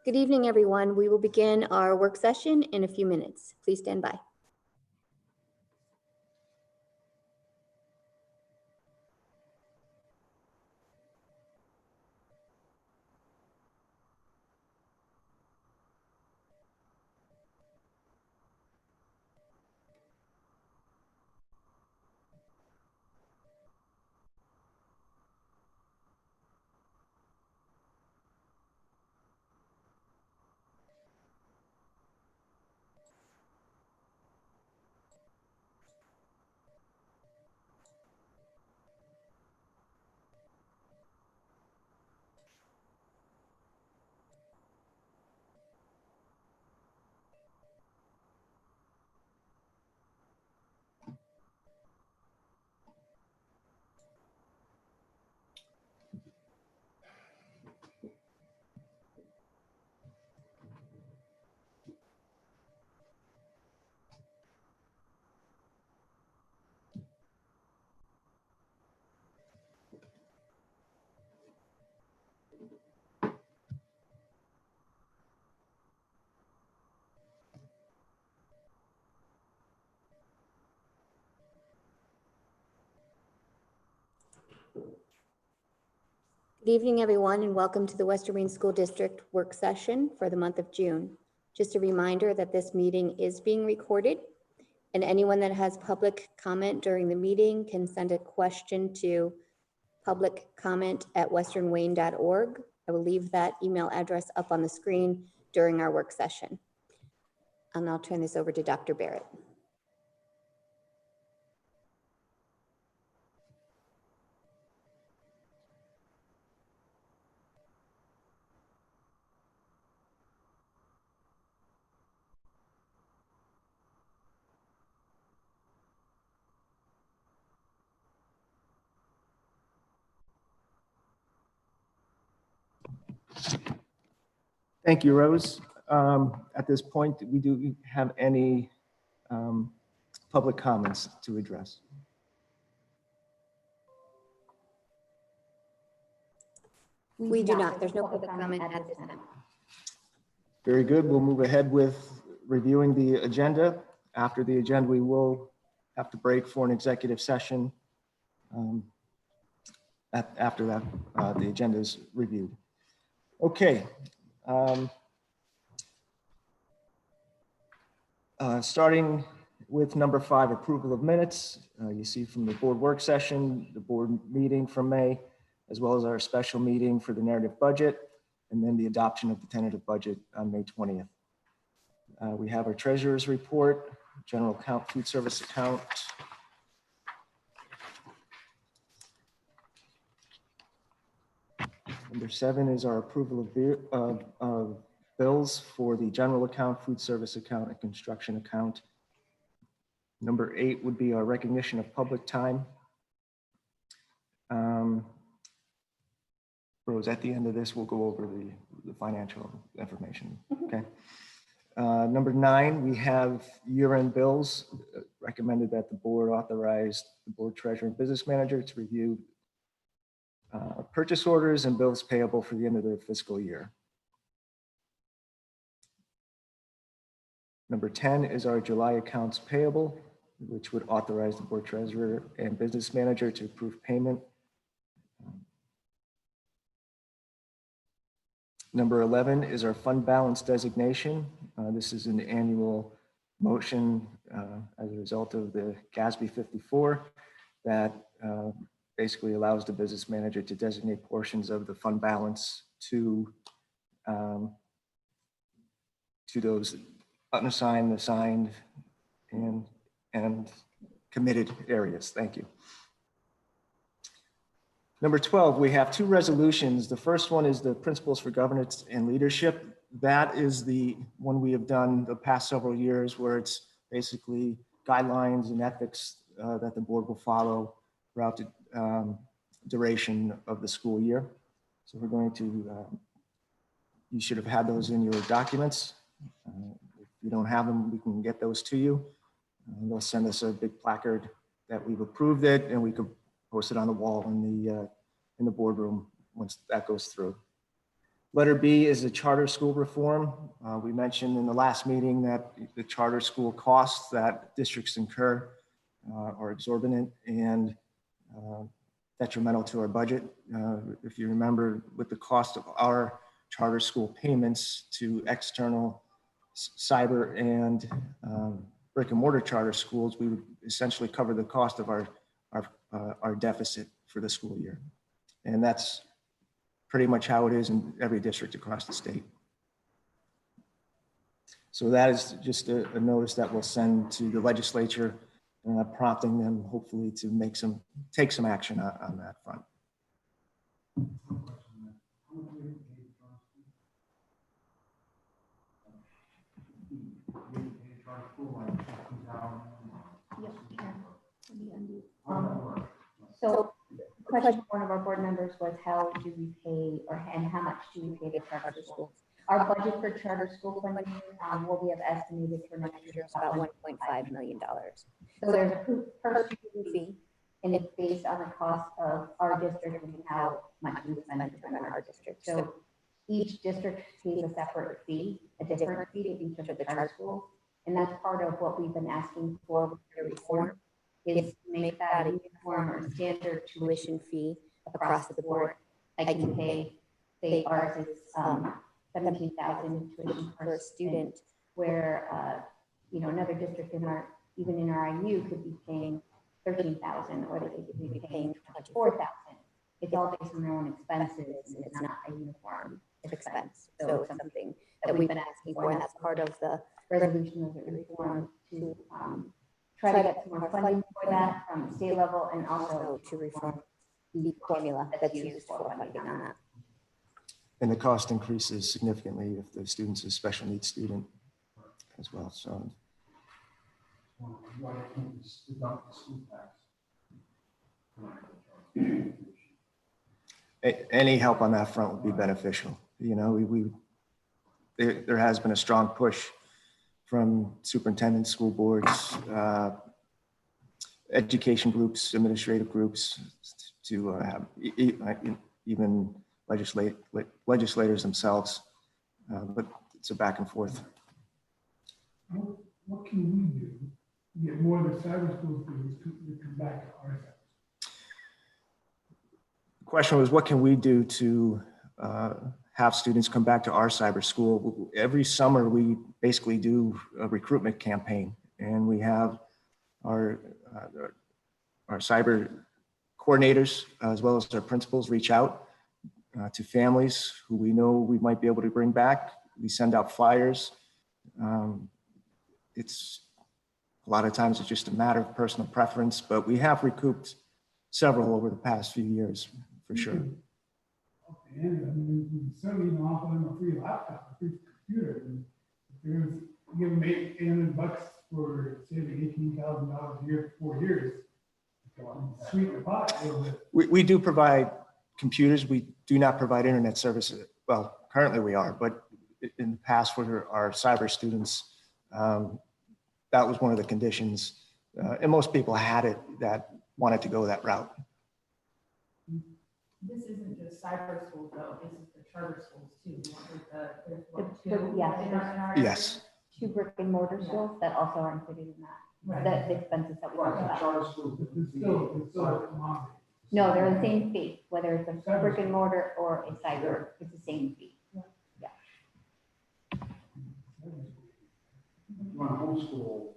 Good evening, everyone. We will begin our work session in a few minutes. Please stand by. Good evening, everyone, and welcome to the Western Maine School District work session for the month of June. Just a reminder that this meeting is being recorded, and anyone that has public comment during the meeting can send a question to publiccomment@westernwayne.org. I will leave that email address up on the screen during our work session. And I'll turn this over to Dr. Barrett. Thank you, Rose. At this point, we do have any public comments to address. We do not. There's no public comment at this time. Very good. We'll move ahead with reviewing the agenda. After the agenda, we will have to break for an executive session. After that, the agenda is reviewed. Okay. Starting with number 5, approval of minutes. You see from the board work session, the board meeting from May, as well as our special meeting for the narrative budget, and then the adoption of the tentative budget on May 20th. We have our treasurer's report, general account, food service account. Number 7 is our approval of bills for the general account, food service account, and construction account. Number 8 would be our recognition of public time. Rose, at the end of this, we'll go over the financial information. Okay. Number 9, we have year-end bills. Recommended that the board authorize the board treasurer and business manager to review purchase orders and bills payable for the end of the fiscal year. Number 10 is our July accounts payable, which would authorize the board treasurer and business manager to approve payment. Number 11 is our fund balance designation. This is an annual motion as a result of the GASB 54 that basically allows the business manager to designate portions of the fund balance to those unassigned, assigned, and committed areas. Thank you. Number 12, we have 2 resolutions. The first one is the Principles for Governance and Leadership. That is the one we have done the past several years, where it's basically guidelines and ethics that the board will follow throughout the duration of the school year. So we're going to, you should have had those in your documents. If you don't have them, we can get those to you. They'll send us a big placard that we've approved it, and we could post it on the wall in the boardroom once that goes through. Letter B is the charter school reform. We mentioned in the last meeting that the charter school costs that districts incur are exorbitant and detrimental to our budget. If you remember, with the cost of our charter school payments to external cyber and brick and mortar charter schools, we would essentially cover the cost of our deficit for the school year. And that's pretty much how it is in every district across the state. So that is just a notice that we'll send to the legislature, prompting them hopefully to take some action on that front. So the question from one of our board members was, how do we pay, and how much do we pay the charter schools? Our budget for charter school funding, what we have estimated for next year is about $1.5 million. So there's a per student fee, and it's based on the cost of our district and how much we spend to run our district. So each district pays a separate fee, a different fee to each of the charter schools. And that's part of what we've been asking for with the reform, is to make that a uniform or standard tuition fee across the board. Like you pay, say ours is $17,000 tuition per student, where another district in our, even in our IU, could be paying $13,000, or they could be paying $24,000. It's all based on their own expenses, and it's not a uniform expense. So it's something that we've been asking for, and that's part of the resolution of the reform to try to get some more funding for that from the state level, and also to reform the formula that's used for funding on that. And the cost increases significantly if the student's a special needs student as well. So any help on that front would be beneficial. There has been a strong push from superintendents, school boards, education groups, administrative groups, to have even legislators themselves, but it's a back and forth. What can we do to get more of the cyber school students to come back to our side? The question was, what can we do to have students come back to our cyber school? Every summer, we basically do a recruitment campaign, and we have our cyber coordinators, as well as our principals, reach out to families who we know we might be able to bring back. We send out flyers. It's a lot of times it's just a matter of personal preference, but we have recouped several over the past few years, for sure. Okay, and I mean, we certainly even offer them a free laptop, a free computer. And if there's give them $800 for saving $18,000 a year for 4 years, sweeten the pot a little bit. We do provide computers. We do not provide internet services. Well, currently we are, but in the past for our cyber students, that was one of the conditions. And most people had it that wanted to go that route. This isn't just cyber schools though, this is the charter schools too. There's Yes. 2 brick and mortar schools that also are included in that. Right. The expenses that we talked about. Charter schools, but it's still a commodity. No, they're the same fee, whether it's a brick and mortar or a cyber, it's the same fee. You want to homeschool,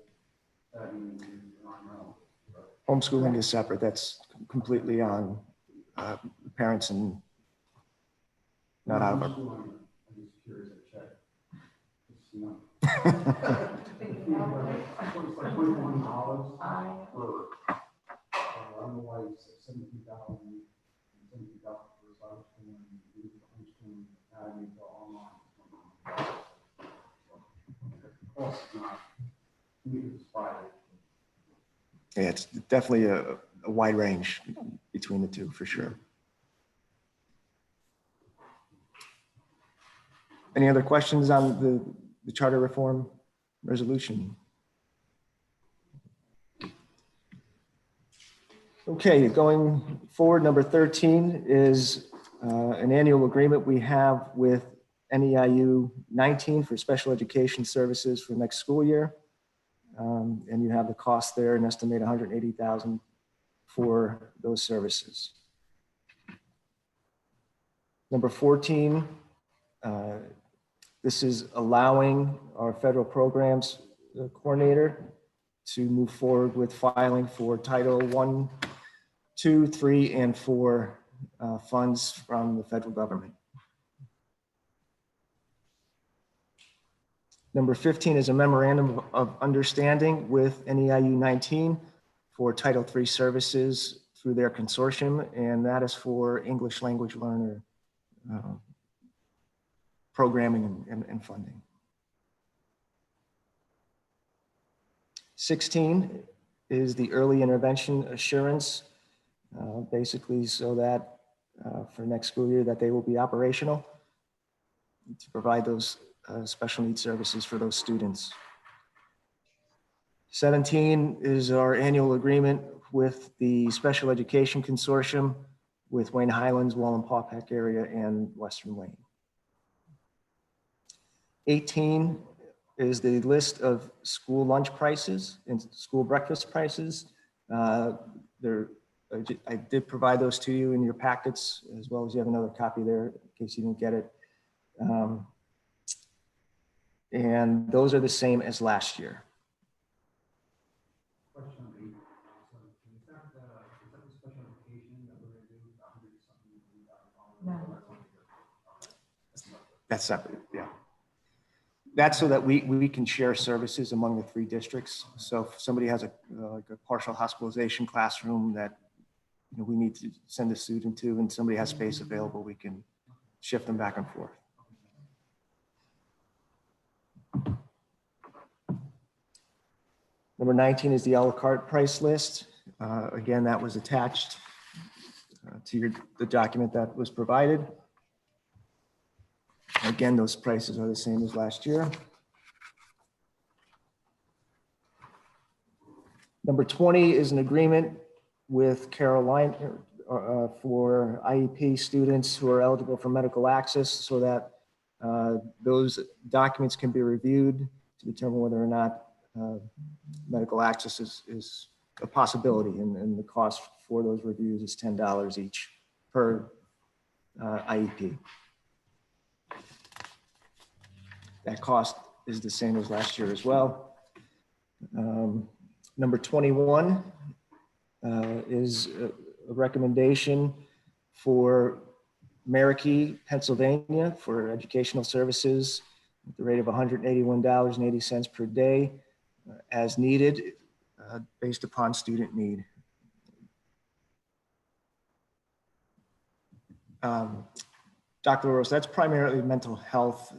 Homeschooling is separate. That's completely on parents and not out of our. I'm just curious to check. $21 for, I don't know why it's $17,000 for cyber school and the homeschooling academy to online. The cost is not, it's private. Yeah, it's definitely a wide range between the two, for sure. Any other questions on the charter reform resolution? Okay, going forward, number 13 is an annual agreement we have with NEIU 19 for special education services for next school year. And you have the cost there, an estimate $180,000 for those services. Number 14, this is allowing our federal programs coordinator to move forward with filing for Title I, II, III, and IV funds from the federal government. Number 15 is a memorandum of understanding with NEIU 19 for Title III services through their consortium, and that is for English language learner programming and funding. 16 is the early intervention assurance, basically so that for next school year that they will be operational to provide those special needs services for those students. 17 is our annual agreement with the Special Education Consortium with Wayne Highlands, Wallenpaupack area, and Western Wayne. 18 is the list of school lunch prices and school breakfast prices. I did provide those to you in your packets, as well as you have another copy there in case you didn't get it. And those are the same as last year. Question on 8. So is that the special education that we're going to do? No. That's separate, yeah. That's so that we can share services among the 3 districts. So if somebody has like a partial hospitalization classroom that we need to send a student to, and somebody has space available, we can shift them back and forth. Number 19 is the a la carte price list. Again, that was attached to the document that was provided. Again, those prices are the same as last year. Number 20 is an agreement with Carolina for IEP students who are eligible for medical access so that those documents can be reviewed to determine whether or not medical access is a possibility, and the cost for those reviews is $10 each per IEP. That cost is the same as last year as well. Number 21 is a recommendation for Marikey, Pennsylvania for educational services at the rate of $181.80 per day as needed based upon student need. Dr. LaRose, that's primarily mental health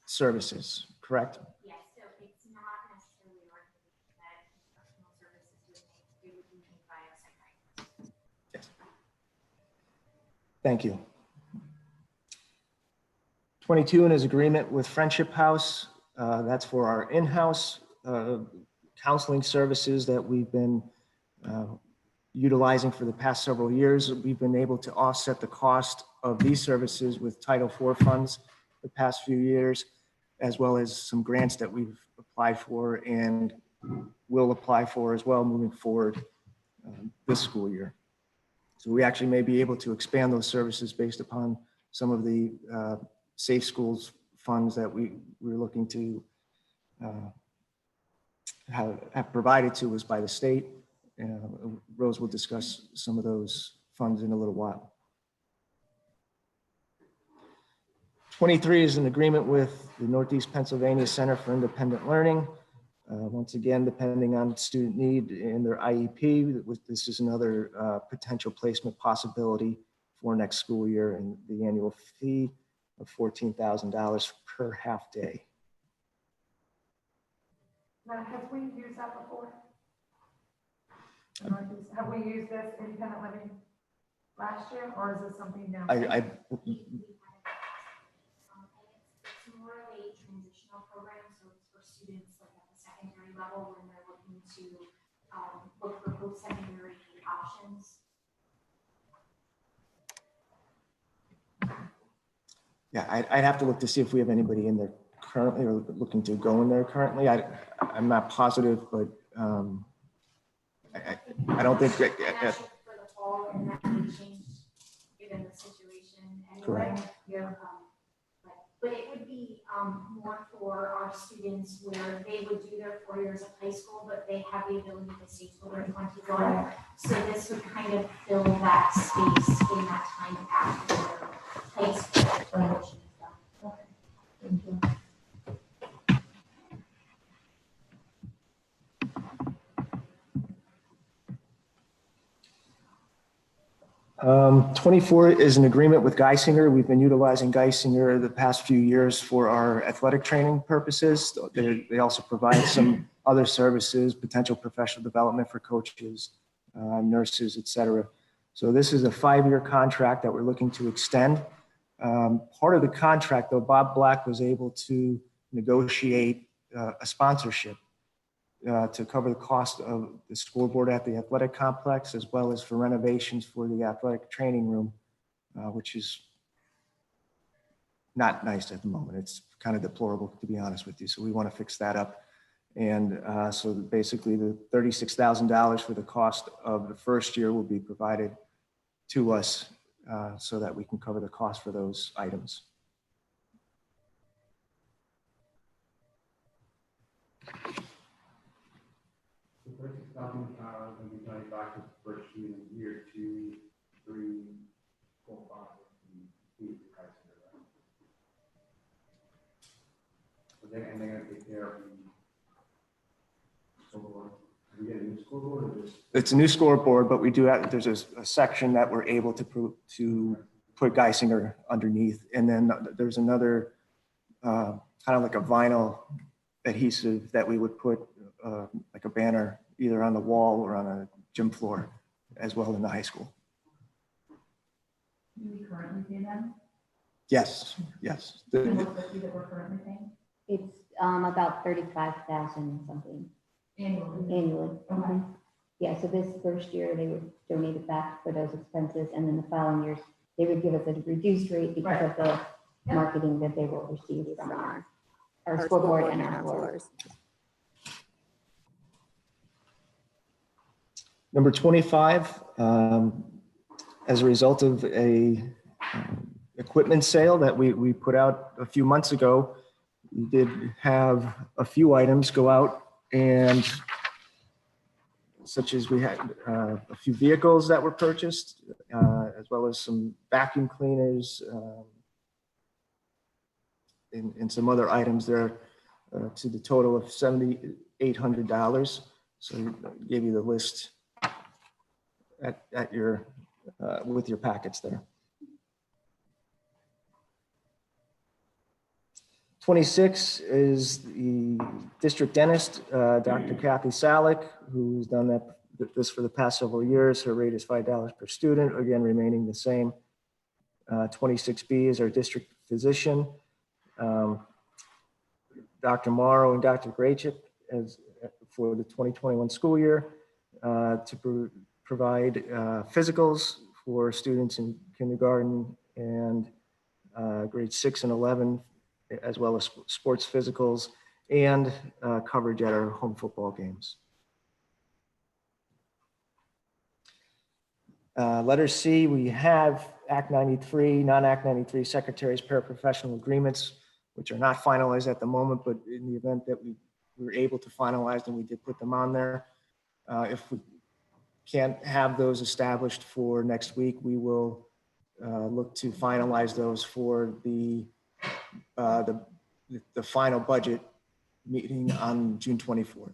services, correct? Yes, so it's not necessarily that professional services would be paid by a psychiatrist. Yes. Thank you. 22 is agreement with Friendship House. That's for our in-house counseling services that we've been utilizing for the past several years. We've been able to offset the cost of these services with Title IV funds the past few years, as well as some grants that we've applied for and will apply for as well moving forward this school year. So we actually may be able to expand those services based upon some of the Safe Schools funds that we're looking to have provided to us by the state. Rose will discuss some of those funds in a little while. 23 is an agreement with the Northeast Pennsylvania Center for Independent Learning. Once again, depending on student need in their IEP, this is another potential placement possibility for next school year, and the annual fee of $14,000 per half day. Now, have we used that before? Have we used this independent living last year, or is this something now? It's more of a transitional program, so it's for students like at the secondary level when they're looking to look for post-secondary options. Yeah, I'd have to look to see if we have anybody in there currently or looking to go in there currently. I'm not positive, but I don't think. And actually for the fall, and that may change given the situation anyway. Correct. Yeah. But it would be more for our students where they would do their 4 years of high school, but they have the ability to stay till they're 21. So this would kind of fill that space in that time after their high school graduation is done. Thank you. 24 is an agreement with Geisinger. We've been utilizing Geisinger the past few years for our athletic training purposes. They also provide some other services, potential professional development for coaches, nurses, et cetera. So this is a 5-year contract that we're looking to extend. Part of the contract, though, Bob Black was able to negotiate a sponsorship to cover the cost of the scoreboard at the athletic complex, as well as for renovations for the athletic training room, which is not nice at the moment. It's kind of deplorable, to be honest with you. So we want to fix that up. And so basically the $36,000 for the cost of the first year will be provided to us so that we can cover the cost for those items. So 36,000, when we try back to the first year, year 2, 3, 4, 5, and the price of it, right? And they're gonna take care of the scoreboard. Do we get a new scoreboard or just? It's a new scoreboard, but we do have, there's a section that we're able to put Geisinger underneath. And then there's another kind of like a vinyl adhesive that we would put like a banner either on the wall or on a gym floor as well in the high school. Do we currently pay them? Yes, yes. And what's the fee that we're currently paying It's about 35,000 something annually? annually. Okay. Yeah, so this first year they would donate it back for those expenses, and then the following years they would give us a reduced rate because of the Yeah. marketing that they will receive from our scoreboard and our floors. Number 25, as a result of a equipment sale that we put out a few months ago, we did have a few items go out, and such as we had a few vehicles that were purchased, as well as some vacuum cleaners and some other items there to the total of $7,800. So I gave you the list at your with your packets there. 26 is the district dentist, Dr. Kathy Salick, who's done this for the past several years. Her rate is $5 per student, again, remaining the same. 26B is our district physician, Dr. Morrow and Dr. Grachik, as for the 2021 school year, to provide physicals for students in kindergarten and grades 6 and 11, as well as sports physicals and coverage at our home football games. Letter C, we have Act 93, non-Act 93 secretaries paraprofessional agreements, which are not finalized at the moment, but in the event that we were able to finalize them, we did put them on there. If we can't have those established for next week, we will look to finalize those for the final budget meeting on June 24th.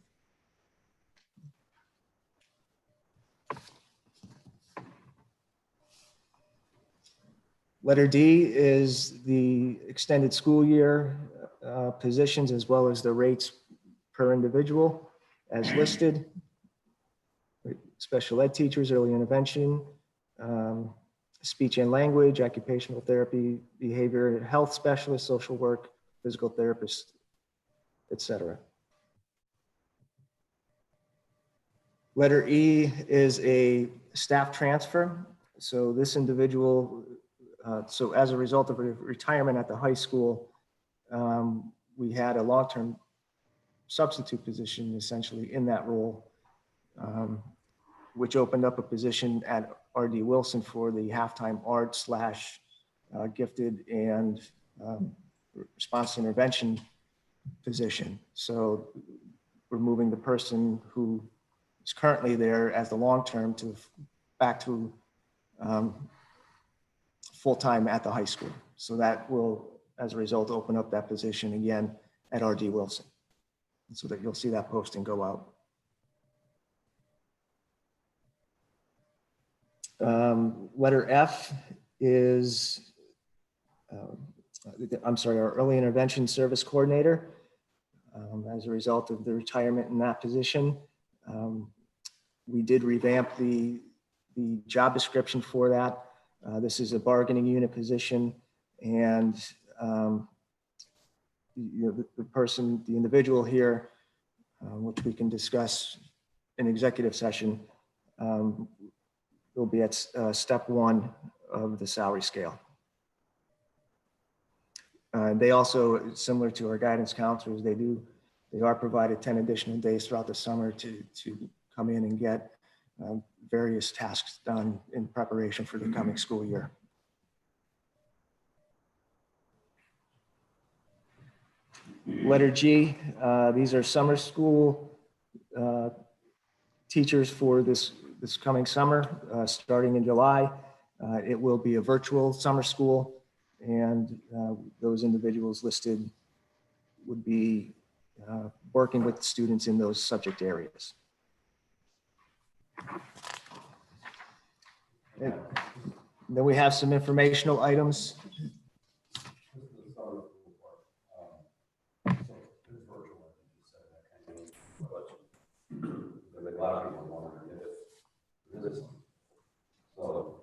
Letter D is the extended school year positions, as well as the rates per individual as listed. Special ed teachers, early intervention, speech and language, occupational therapy, behavior health specialist, social work, physical therapist, etc. Letter E is a staff transfer. So this individual So as a result of a retirement at the high school, we had a long-term substitute position essentially in that role, which opened up a position at RD Wilson for the halftime art / gifted and response intervention position. So we're moving the person who is currently there as the long-term to back to full-time at the high school. So that will, as a result, open up that position again at RD Wilson. So that you'll see that posting go out. Letter F is, I'm sorry, our early intervention service coordinator. As a result of the retirement in that position, we did revamp the job description for that. This is a bargaining unit position, and the person, the individual here, which we can discuss in executive session, will be at step 1 of the salary scale. They also, similar to our guidance counselors, they are provided 10 additional days throughout the summer to come in and get various tasks done in preparation for the coming school year. Letter G, these are summer school teachers for this coming summer, starting in July. It will be a virtual summer school, and those individuals listed would be working with students in those subject areas. And then we have some informational items. A lot of people wondering if it is. So,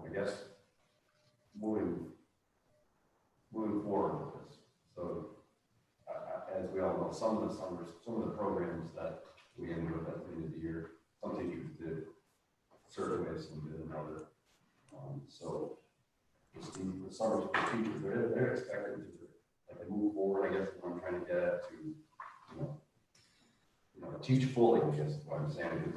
I guess moving forward with this. So, as we all know, some of the programs that we ended up at the end of the year, some teachers did certain ways, some did another. So, the summer school teachers, they're expected to move forward. I guess what I'm trying to get at to, teach fully, I guess what I'm saying.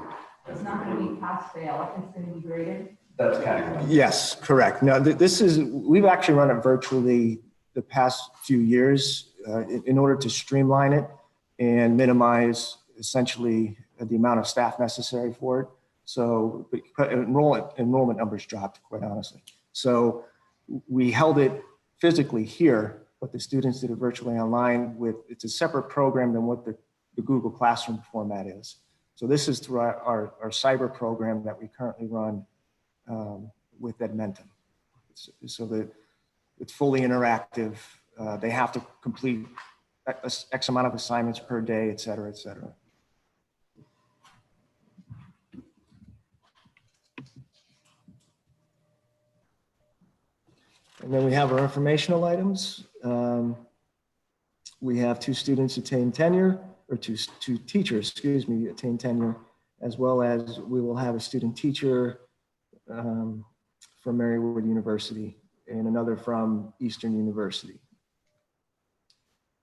It's not going to be pass fail, it's going to be graded. That's kind of what I'm Yes, correct. No, we've actually run it virtually the past few years in order to streamline it and minimize essentially the amount of staff necessary for it. So enrollment numbers dropped, quite honestly. So we held it physically here, but the students did it virtually online it's a separate program than what the Google Classroom format is. So this is through our cyber program that we currently run with Edmentum. So that it's fully interactive. They have to complete X amount of assignments per day, et cetera, et cetera. And then we have our informational items. We have 2 students attain tenure, or two teachers, excuse me, attain tenure, as well as we will have a student teacher from Marywood University and another from Eastern University.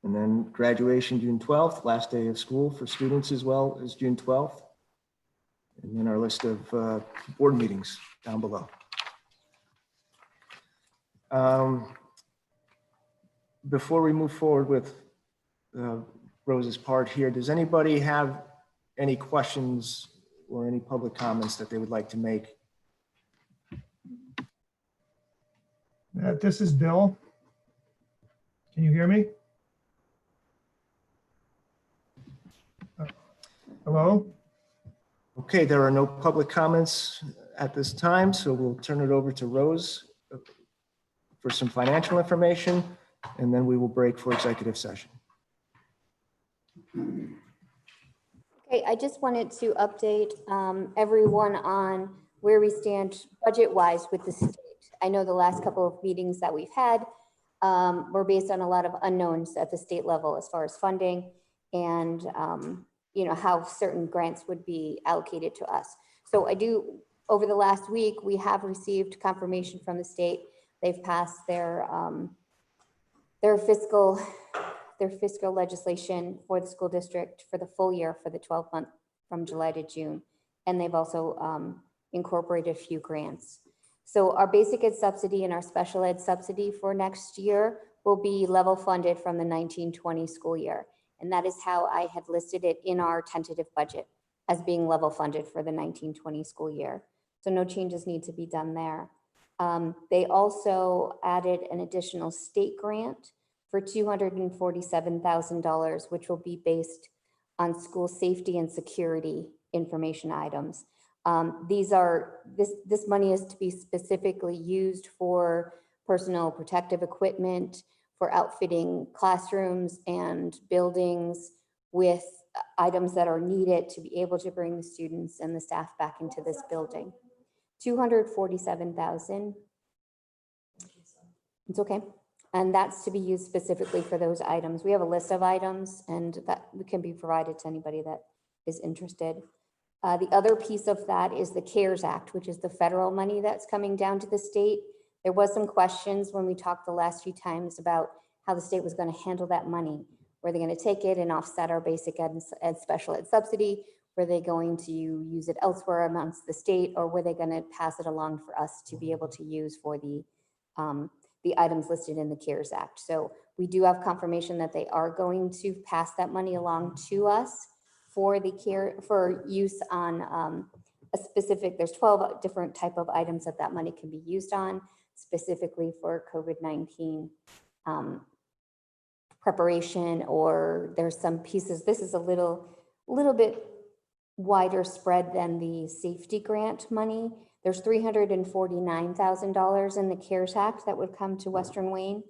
And then graduation June 12th, last day of school for students as well as June 12th. And then our list of board meetings down below. Before we move forward with Rose's part here, does anybody have any questions or any public comments that they would like to make? This is Bill. Can you hear me? Hello? Okay, there are no public comments at this time, so we'll turn it over to Rose for some financial information, and then we will break for executive session. Okay, I just wanted to update everyone on where we stand budget-wise with the state. I know the last couple of meetings that we've had were based on a lot of unknowns at the state level as far as funding and how certain grants would be allocated to us. So I do over the last week, we have received confirmation from the state. They've passed their fiscal legislation for the school district for the full year for the 12-month from July to June. And they've also incorporated a few grants. So our basic ed subsidy and our special ed subsidy for next year will be level funded from the 1920 school year. And that is how I had listed it in our tentative budget as being level funded for the 1920 school year. So no changes need to be done there. They also added an additional state grant for $247,000, which will be based on school safety and security information items. This money is to be specifically used for personal protective equipment, for outfitting classrooms and buildings with items that are needed to be able to bring the students and the staff back into this building. 247,000. It's okay. And that's to be used specifically for those items. We have a list of items and that can be provided to anybody that is interested. The other piece of that is the CARES Act, which is the federal money that's coming down to the state. There was some questions when we talked the last few times about how the state was going to handle that money. Were they going to take it and offset our basic ed and special ed subsidy? Were they going to use it elsewhere amongst the state, or were they going to pass it along for us to be able to use for the items listed in the CARES Act? So we do have confirmation that they are going to pass that money along to us for use on a specific, there's 12 different type of items that money can be used on, specifically for COVID-19 preparation, or there's some pieces. This is a little bit wider spread than the safety grant money. There's $349,000 in the CARES Act that would come to Western Wayne,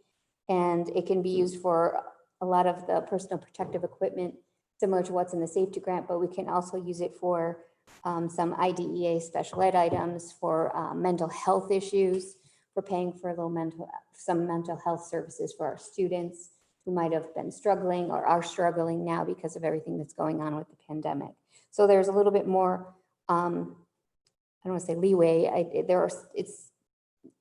and it can be used for a lot of the personal protective equipment similar to what's in the safety grant, but we can also use it for some IDEA special ed items, for mental health issues, for paying for some mental health services for our students who might have been struggling or are struggling now because of everything that's going on with the pandemic. So there's a little bit more, I don't want to say leeway. It's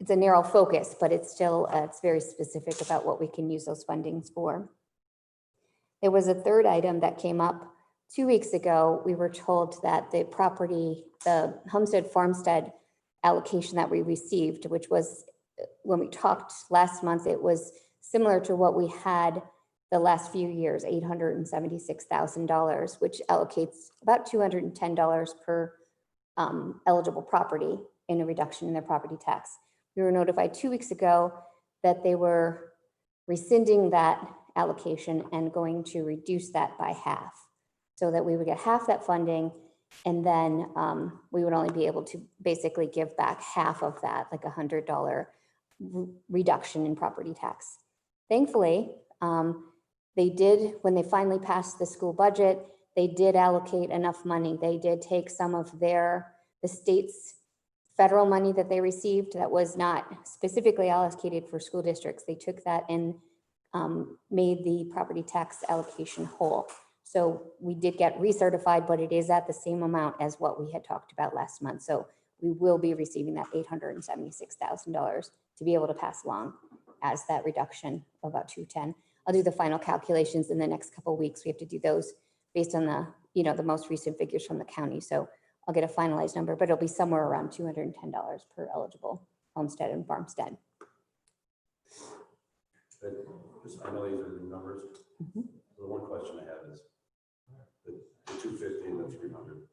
a narrow focus, but it's still, it's very specific about what we can use those fundings for. There was a third item that came up 2 weeks ago. We were told that the homestead farmstead allocation that we received, which was, when we talked last month, it was similar to what we had the last few years, $876,000, which allocates about $210 per eligible property in a reduction in their property tax. We were notified 2 weeks ago that they were rescinding that allocation and going to reduce that by half, so that we would get half that funding, and then we would only be able to basically give back half of that, like $100 reduction in property tax. Thankfully, they did, when they finally passed the school budget, they did allocate enough money. They did take some of the state's federal money that they received that was not specifically allocated for school districts. They took that and made the property tax allocation whole. So we did get recertified, but it is at the same amount as what we had talked about last month. So we will be receiving that $876,000 to be able to pass along as that reduction of about $210. I'll do the final calculations in the next couple of weeks. We have to do those based on the most recent figures from the county. So I'll get a finalized number, but it'll be somewhere around $210 per eligible homestead and farmstead. I know these are the numbers. The one question I have is the 250 and the 300.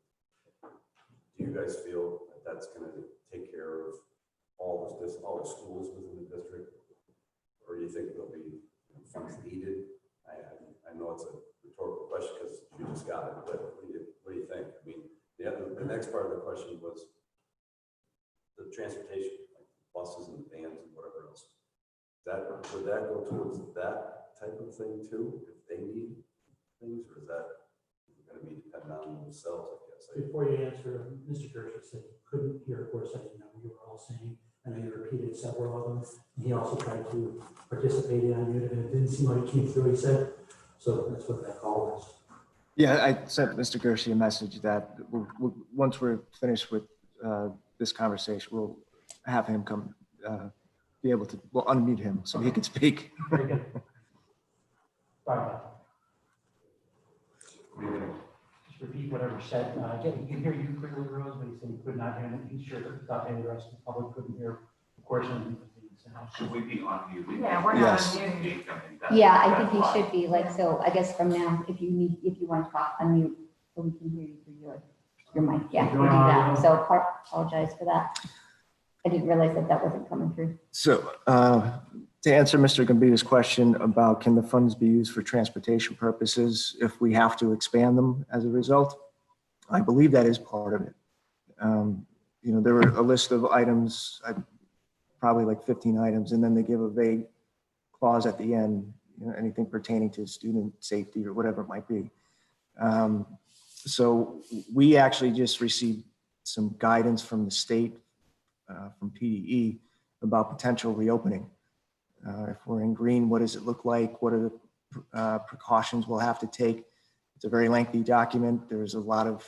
Do you guys feel that that's going to take care of all the schools within the district, or do you think there'll be funds needed? I know it's a rhetorical question because you just got it, but what do you think? I mean, the next part of the question was the transportation, like buses and vans and whatever else. Would that go towards that type of thing too, if they need things, or is that going to be dependent on themselves, I guess? Before you answer, Mr. Gersh said you couldn't hear, of course, as you know, you were all saying, I know you repeated several of them. And he also tried to participate on it, and it didn't seem like it came through, he said. So that's what that call was. Yeah, I sent Mr. Gershi a message that once we're finished with this conversation, we'll have him come, be able to, we'll unmute him so he can speak. Very good. Sorry about that. Just repeat whatever said. Yeah, he can hear you clearly, Rose, but he said he could not hear him. He's sure that he thought maybe the rest of the public couldn't hear. Of course, Should we be unmuting? Yeah, we're not Yes. unmuting. Yeah, I think you should be like, so I guess from now, if you want to talk, unmute so we can hear you through your mic. Yeah, we'll do that. So apologize for that. I didn't realize that wasn't coming through. So to answer Mr. Gambita's question about can the funds be used for transportation purposes if we have to expand them as a result, I believe that is part of it. There were a list of items, probably like 15 items, and then they give a vague clause at the end, anything pertaining to student safety or whatever it might be. So we actually just received some guidance from the state, from PDE, about potential reopening. If we're in green, what does it look like? What are the precautions we'll have to take? It's a very lengthy document. There's a lot of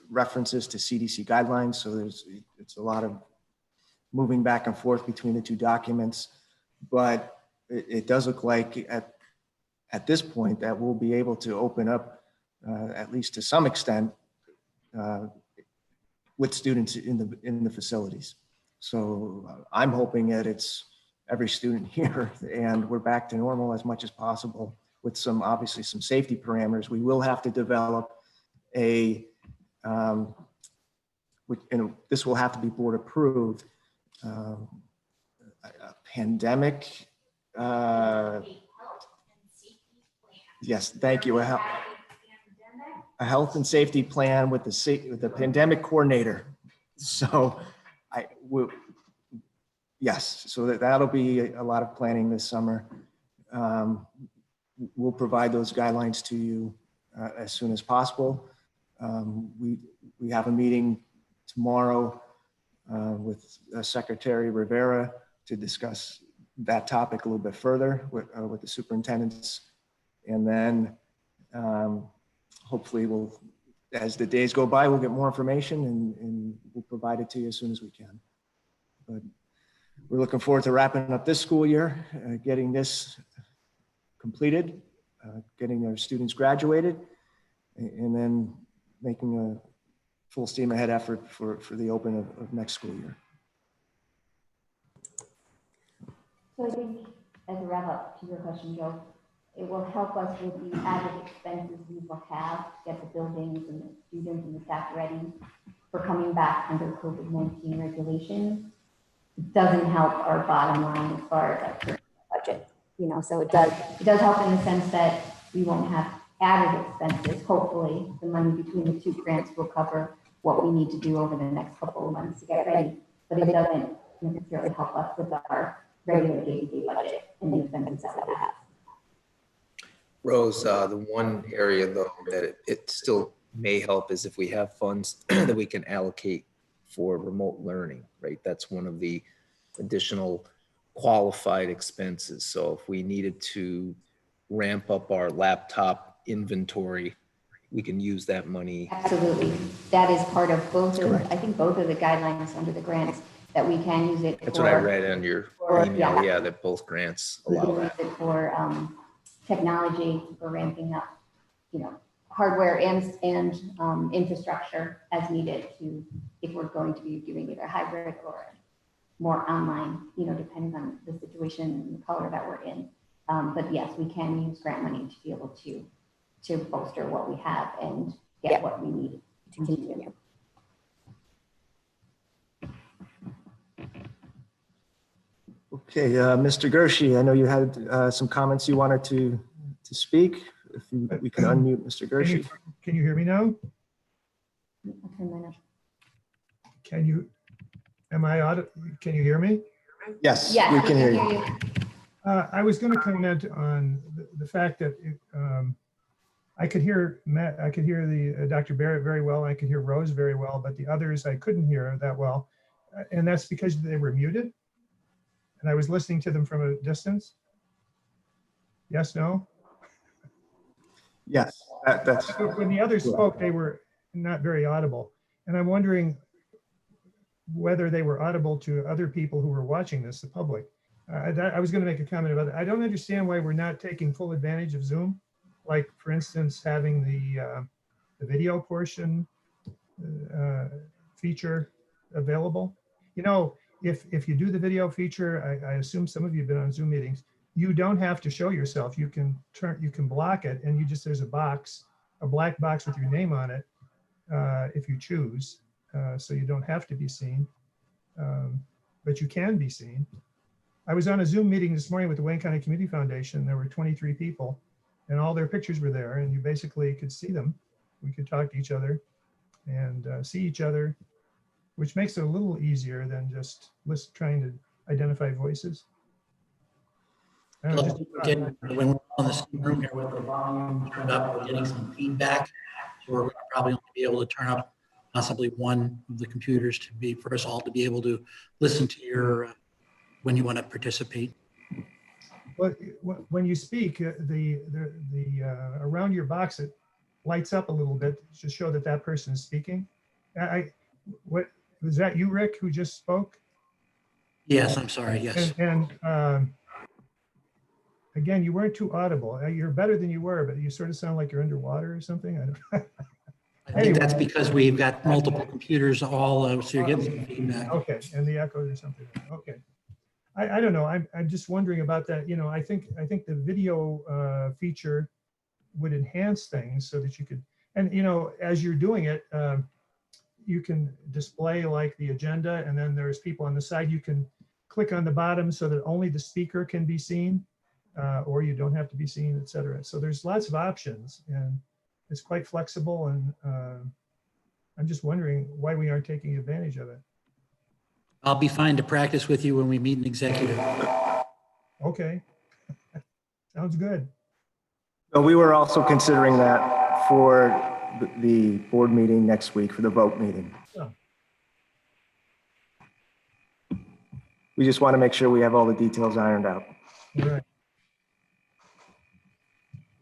references to CDC guidelines. So it's a lot of moving back and forth between the two documents. But it does look like at this point that we'll be able to open up, at least to some extent, with students in the facilities. So I'm hoping that it's every student here and we're back to normal as much as possible with obviously some safety parameters. We will have to develop this will have to be board approved, a pandemic. Yes, thank you. A health and safety plan with the pandemic coordinator. So yes, so that'll be a lot of planning this summer. We'll provide those guidelines to you as soon as possible. We have a meeting tomorrow with Secretary Rivera to discuss that topic a little bit further with the superintendents. And then hopefully as the days go by, we'll get more information and we'll provide it to you as soon as we can. But we're looking forward to wrapping up this school year, getting this completed, getting our students graduated, and then making a full steam ahead effort for the open of next school year. So I think as a wrap up to your question, Joe, it will help us with the added expenses we will have to get the buildings and the students and the staff ready for coming back under COVID-19 regulations. It doesn't help our bottom line as far as our current budget, so it does help in the sense that we won't have added expenses. Hopefully the money between the two grants will cover what we need to do over the next couple of months to get ready, but it doesn't necessarily help us with our regular day-to-day budget and the expenses that we have. Rose, the one area though that it still may help is if we have funds that we can allocate for remote learning, right? That's one of the additional qualified expenses. So if we needed to ramp up our laptop inventory, we can use that money. Absolutely. That is part of I think both of the guidelines under the grants that we can use it. That's what I read on your email. Yeah, that both grants allow that. Use it for technology, for ramping up, hardware and infrastructure as needed if we're going to be doing either hybrid or more online, depending on the situation and the color that we're in. But yes, we can use grant money to be able to bolster what we have and get what we need to continue. Okay, Mr. Gershi, I know you had some comments you wanted to speak. If we can unmute Mr. Gershi. Can you hear me now? I'll turn mine up. Can you hear me? Yes, Yes, we can hear you. I was going to comment on the fact that I could hear Matt, I could hear the Dr. Barrett very well, I could hear Rose very well, but the others I couldn't hear that well. And that's because they were muted. And I was listening to them from a distance. Yes, no? Yes, that's When the others spoke, they were not very audible. And I'm wondering, whether they were audible to other people who were watching this, the public. I was going to make a comment about it. I don't understand why we're not taking full advantage of Zoom. Like, for instance, having the video portion feature available. You know, if you do the video feature, I assume some of you have been on Zoom meetings, you don't have to show yourself. You can block it, and there's a box, a black box with your name on it, if you choose. So you don't have to be seen, but you can be seen. I was on a Zoom meeting this morning with the Wayne County Community Foundation. There were 23 people, and all their pictures were there, and you basically could see them. We could talk to each other and see each other, which makes it a little easier than just trying to identify voices. I don't know, just- Again, when we're on the same room here with the volume turned up, we're getting some feedback. So we're gonna probably only be able to turn up possibly one of the computers to be, for us all to be able to listen to your, when you want to participate. Well, when you speak, the around your box, it lights up a little bit to show that that person is speaking. What was that you, Rick, who just spoke? Yes, I'm sorry, yes. And again, you weren't too audible. You're better than you were, but you sort of sound like you're underwater or something. I don't. I think that's because we've got multiple computers all, so you're getting some feedback. Okay, and the echoes or something. Okay. I don't know. I'm just wondering about that. You know, I think the video feature would enhance things so that you could, and you know, as you're doing it, you can display like the agenda, and then there's people on the side. You can click on the bottom so that only the speaker can be seen, or you don't have to be seen, etc. So there's lots of options, and it's quite flexible. And I'm just wondering why we aren't taking advantage of it. I'll be fine to practice with you when we meet an executive. Okay. Sounds good. So we were also considering that for the board meeting next week, for the vote meeting. Oh. We just want to make sure we have all the details ironed out. All right.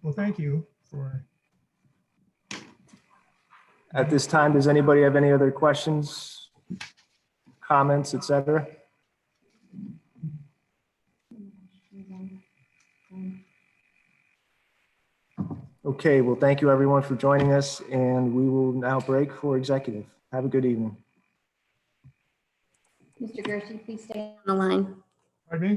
Well, thank you for. At this time, does anybody have any other questions, comments, etc.? Okay, well, thank you everyone for joining us, and we will now break for executive. Have a good evening. Mr. Gershi, please stay on the line. Pardon me?